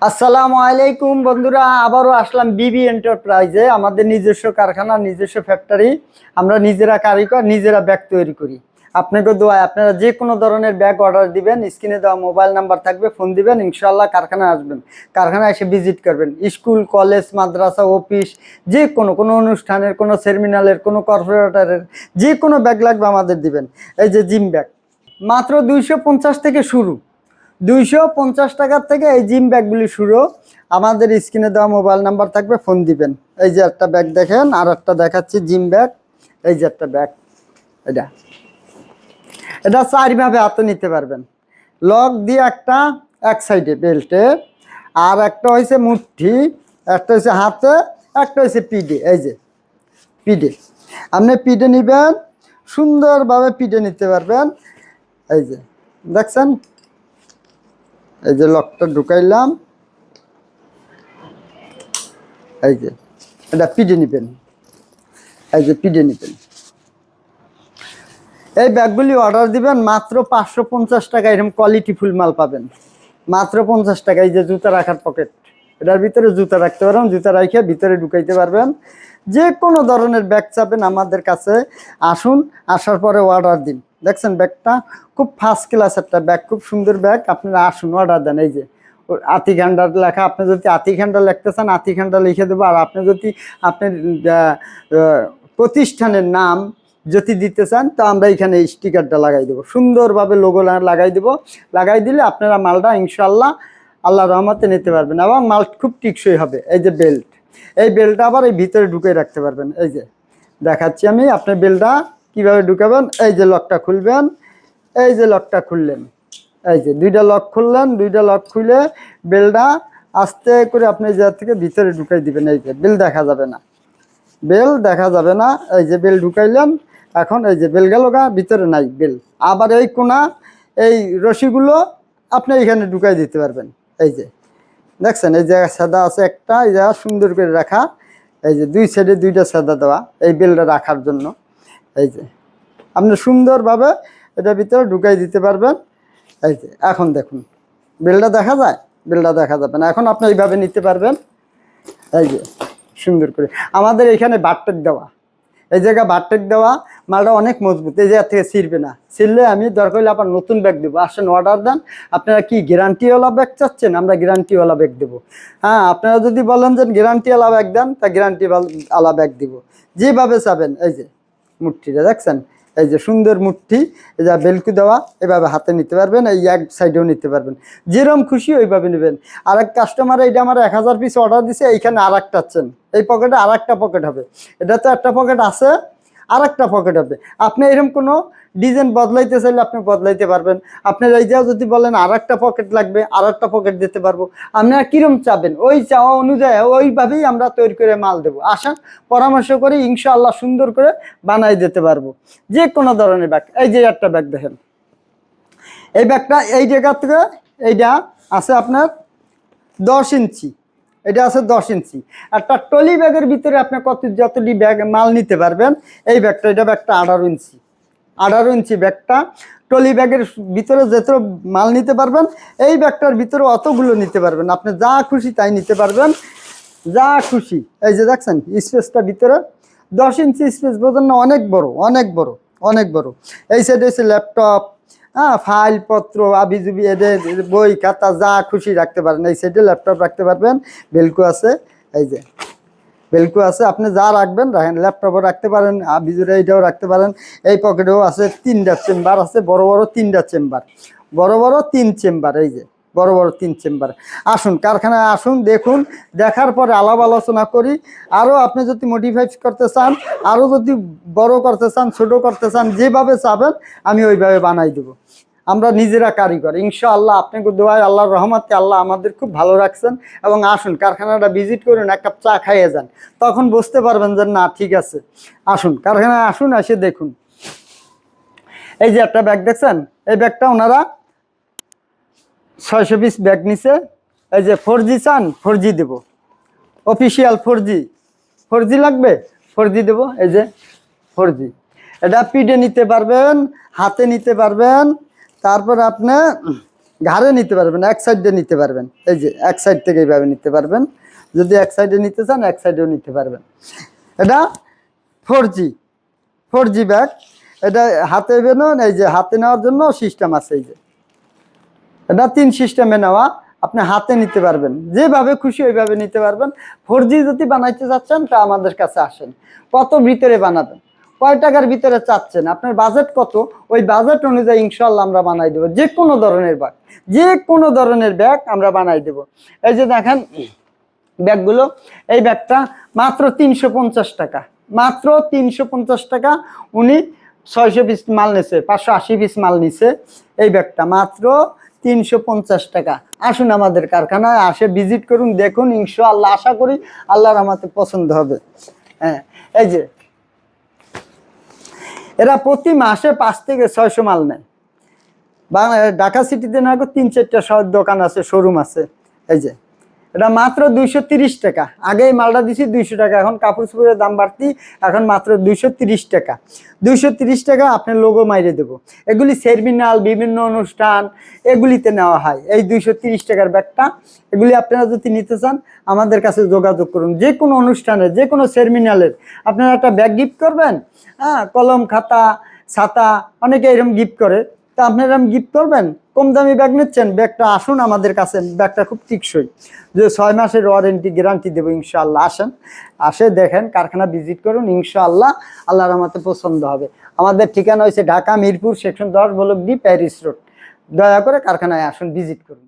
আসসালামু আলাইকুম বন্ধুরা, আবারও আসলাম বিবি এন্টারপ্রাইজে। আমাদের নিজস্ব কারখানা, নিজস্ব ফ্যাক্টরি। আমরা নিজেরা কারিগর, নিজেরা ব্যাগ তৈরি করি। আপনাকে দোয়ায় আপনারা যে কোনো ধরনের ব্যাগ অর্ডার দিবেন, স্ক্রিনে দেওয়া মোবাইল নাম্বার থাকবে, ফোন দিবেন, ইনশাল্লাহ কারখানায় আসবেন। কারখানায় এসে ভিজিট করবেন। স্কুল, কলেজ, মাদ্রাসা, অফিস, যে কোনো অনুষ্ঠানের, কোনো সেমিনারের, কোনো কর্পোরেটরের যে কোনো ব্যাগ লাগবে আমাদের দিবেন। এই যে জিম ব্যাগ মাত্র 250 থেকে শুরু। 250 টাকার থেকে এই জিম ব্যাগগুলি শুরু। আমাদের স্ক্রিনে দেওয়া মোবাইল নাম্বার থাকবে, ফোন দিবেন। এই যে একটা ব্যাগ দেখেন, আর একটা দেখাচ্ছি জিম ব্যাগ। এই যে একটা ব্যাগ, এটা এটা চারভাবে হাতে নিতে পারবেন। লক দিয়ে একটা, এক সাইডে বেল্টে, আর একটা হয়েছে মুঠি, একটা হয়েছে হাতে, একটা হয়েছে পিঠে। এই যে পিঠে, আপনি পিঠে নিবেন, সুন্দরভাবে পিঠে নিতে পারবেন। এই যে দেখছেন, এই যে লকটা ঢুকাইলাম। এই যে এটা পিডে নিবেন, এই যে পিডে নিবেন। এই ব্যাগগুলি অর্ডার দিবেন, মাত্র 550 টাকা। এরকম কোয়ালিটি ফুল মাল পাবেন মাত্র 50 টাকা। এই যে জুতা রাখার পকেট, এটার ভিতরে জুতা রাখতে পারবেন, জুতা রাখে ভিতরে ঢুকাইতে পারবেন। যে কোনো ধরনের ব্যাগ চাবেন আমাদের কাছে আসুন, আসার পরে অর্ডার দিন। দেখছেন ব্যাগটা খুব ফার্স্ট ক্লাস একটা ব্যাগ, খুব সুন্দর ব্যাগ। আপনারা আসুন, অর্ডার দেন। এই যে আতিখান্ডার লেখা, আপনি যদি আতিখান্ডা লিখতে চান আতিখান্ডা লিখে দেবো। আর আপনি যদি আপনার প্রতিষ্ঠানের নাম যদি দিতে চান, তো আমরা এখানে স্টিকারটা লাগাই দেবো, সুন্দরভাবে লোগো লাগাই দেবো। লাগাই দিলে আপনারা মালটা ইনশাল্লাহ আল্লাহ রহমতে নিতে পারবেন, এবং মাল খুব টিকসই হবে। এই যে বেল্ট, এই বেল্টটা আবার এই ভিতরে ঢুকে রাখতে পারবেন। এই যে দেখাচ্ছি আমি, আপনি বেল্টটা কিভাবে ঢুকাবেন। এই যে লকটা খুলবেন, এই যে লকটা খুললেন, এই যে দুইটা লক খুললেন, দুইটা লক খুলে বেলটা আস্তে করে আপনি যা থেকে ভিতরে ঢুকাই দিবেন। এই যে বেল দেখা যাবে না, বেল দেখা যাবে না। এই যে বেল ঢুকাইলেন, এখন এই যে বেল গেল গা, ভিতরে নাই বেল। আবার এই কোনা, এই রশিগুলো আপনি এখানে ঢুকাই দিতে পারবেন। এই যে দেখছেন, এই জায়গায় সাদা আছে একটা, এই জায়গা সুন্দর করে রাখা। এই যে দুই সাইডে দুইটা সাদা দেওয়া, এই বেলটা রাখার জন্য। এই যে আপনি সুন্দরভাবে এটার ভিতরে ঢুকাই দিতে পারবেন। এই যে এখন দেখুন, বেলটা দেখা যায়, বেলটা দেখা যাবে না। এখন আপনি এইভাবে নিতে পারবেন। এই যে সুন্দর করে আমাদের এখানে বারটেক দেওয়া, এই জায়গায় বারটেক দেওয়া, মালটা অনেক মজবুত, এই জায়গা থেকে ছিঁড়বে না। ছিঁড়লে আমি দরকার হলে আবার নতুন ব্যাগ দেবো। আসেন, অর্ডার দেন। আপনারা কি গ্যারান্টিওয়ালা ব্যাগ চাচ্ছেন? আমরা গ্যারান্টিওয়ালা ব্যাগ দেবো। হ্যাঁ, আপনারা যদি বলেন যে গ্যারান্টিওয়ালা ব্যাগ দেন, তা গ্যারান্টিওয়ালা ব্যাগ দিব, যেভাবে চাবেন। এই যে মুঠিটা দেখছেন, এই যে সুন্দর মুঠি, এই যে বেলকু দেওয়া, এভাবে হাতে নিতে পারবেন, এই এক সাইডেও নিতে পারবেন, যেরকম খুশি ওইভাবে নেবেন। আর এক কাস্টমার এইটা আমার 1000 পিস অর্ডার দিছে, এইখানে আর একটা চাচ্ছেন, এই পকেটে আর একটা পকেট হবে। এটা তো একটা পকেট আছে, আর একটা পকেট হবে। আপনি এরকম কোনো ডিজাইন বদলাইতে চাইলে আপনি বদলাইতে পারবেন। আপনার এই যাও যদি বলেন আর একটা পকেট লাগবে, আর একটা পকেট দিতে পারবো। আপনারা কিরম চাবেন, ওই চাওয়া অনুযায়ী ওইভাবেই আমরা তৈরি করে মাল দেবো। আসেন, পরামর্শ করি, ইনশাআল্লাহ সুন্দর করে বানাই দিতে পারবো যে কোনো ধরনের ব্যাগ। এই যে একটা ব্যাগ দেখেন, এই ব্যাগটা এই জায়গা থেকে এইটা আছে আপনার 10 ইঞ্চি, এটা আছে 10 ইঞ্চি। একটা টলি ব্যাগের ভিতরে আপনি যতটি ব্যাগ মাল নিতে পারবেন। এই ব্যাগটা, এটা ব্যাগটা 18 ইঞ্চি, 18 ইঞ্চি ব্যাগটা। টলি ব্যাগের ভিতরে যত মাল নিতে পারবেন, এই ব্যাগটার ভিতরে অতগুলো নিতে পারবেন। আপনি যা খুশি তাই নিতে পারবেন, যা খুশি। এই যে দেখছেন স্পেসটা ভিতরে 10 ইঞ্চি স্পেস, বোঝেন না? অনেক বড়, অনেক বড়, অনেক বড়। এই সাইডে হচ্ছে ল্যাপটপ, হ্যাঁ, ফাইল পত্র, আবিজুবি, এদের বই খাতা যা খুশি রাখতে পারেন। এই সাইডে ল্যাপটপ রাখতে পারবেন, বেলকু আছে। এই যে বেলকু আছে, আপনি যা রাখবেন রাখেন। ল্যাপটপও রাখতে পারেন, আবিজুরে এইটাও রাখতে পারেন। এই পকেটেও আছে, 3টা চেম্বার আছে, বড় বড় 3টা চেম্বার, বড় বড় 3 চেম্বার। এই যে বড় বড় 3 চেম্বার। আসুন, কারখানায় আসুন, দেখুন, দেখার পরে আলাপ আলোচনা করি। আরও আপনি যদি মডিফাই করতে চান, আরও যদি বড় করতে চান, ছোট করতে চান, যেভাবে চাবেন আমি ওইভাবে বানাই দেবো। আমরা নিজেরা কারিগর, ইনশাআল্লাহ। আপনাকে দোয়ায়, আল্লাহর রহমতে আল্লাহ আমাদের খুব ভালো রাখছেন। এবং আসুন, কারখানাটা ভিজিট করুন, এক কাপ চা খাইয়ে যান, তখন বুঝতে পারবেন যে না, ঠিক আছে। আসুন, কারখানায় আসুন, এসে দেখুন। এই যে একটা ব্যাগ দেখছেন, এই ব্যাগটা ওনারা 600 পিস ব্যাগ নিছে। এই যে 4G চান, 4G দেবো, অফিসিয়াল 4G। 4G লাগবে, 4G দেবো। এই যে 4G, এটা পিঠে নিতে পারবেন, হাতে নিতে পারবেন। তারপর আপনি ঘাড়ে নিতে পারবেন, এক সাইডে নিতে পারবেন, এই যে এক সাইড থেকে এইভাবে নিতে পারবেন। যদি এক সাইডে নিতে চান এক সাইডেও নিতে পারবেন। এটা 4G ব্যাগ। এটা হাতে বেরোন, এই যে হাতে নেওয়ার জন্য সিস্টেম আছে, এই যে এটা 3 সিস্টেমে নেওয়া। আপনি হাতে নিতে পারবেন, যেভাবে খুশি ওইভাবে নিতে পারবেন। 4G যদি বানাইতে চাচ্ছেন তা আমাদের কাছে আসেন। কত ভিতরে বানাবেন, কয় টাকার ভিতরে চাচ্ছেন, আপনার বাজেট কত, ওই বাজেট অনুযায়ী ইনশাল্লাহ আমরা বানাই দেবো। যে কোনো ধরনের ব্যাগ, যে কোনো ধরনের ব্যাগ আমরা বানাই দেবো। এই যে দেখেন ব্যাগগুলো, এই ব্যাগটা মাত্র 350 টাকা, মাত্র 350 টাকা। উনি 600 পিস মাল নিছে, 580 পিস মাল নিছে। এই ব্যাগটা মাত্র 350 টাকা। আসুন আমাদের কারখানায়, আসে ভিজিট করুন, দেখুন, ইনশাআল্লাহ আশা করি আল্লাহর রহমতে পছন্দ হবে। হ্যাঁ, এই যে এরা প্রতি মাসে 5 থেকে 600 মাল নেয়। ঢাকা সিটিতে না 3-4টা দোকান আছে, শোরুম আছে। এই যে এটা মাত্র 230 টাকা। আগে এই মালটা দিছি 200 টাকা, এখন কাপড় চোপড়ের দাম বাড়তি, এখন মাত্র 230 টাকা। 230 টাকা আপনার লোগো মাইরে দেবো। এগুলি সেমিনার, বিভিন্ন অনুষ্ঠান এগুলিতে নেওয়া হয়। এই 230 টাকার ব্যাগটা, এগুলি আপনারা যদি নিতে চান আমাদের কাছে যোগাযোগ করুন। যে কোনো অনুষ্ঠানে, যে কোনো সেমিনারের আপনারা একটা ব্যাগ গিফট করবেন, হ্যাঁ, কলম, খাতা, ছাতা, অনেকে এরকম গিফট করে। তা আপনারা গিফট করবেন, কম দামি ব্যাগ নিচ্ছেন, ব্যাগটা আসুন আমাদের কাছে। ব্যাগটা খুব টিকসই, যে 6 মাসের ওয়ারেন্টি গ্যারান্টি দেবো ইনশাআল্লাহ। আসেন, আসে দেখেন, কারখানা ভিজিট করুন, ইনশাআল্লাহ আল্লাহর রহমতে পছন্দ হবে। আমাদের ঠিকানা হয়েছে Dhaka Mirpur section 10 block D, Paris road. দয়া করে কারখানায় আসুন, ভিজিট করুন।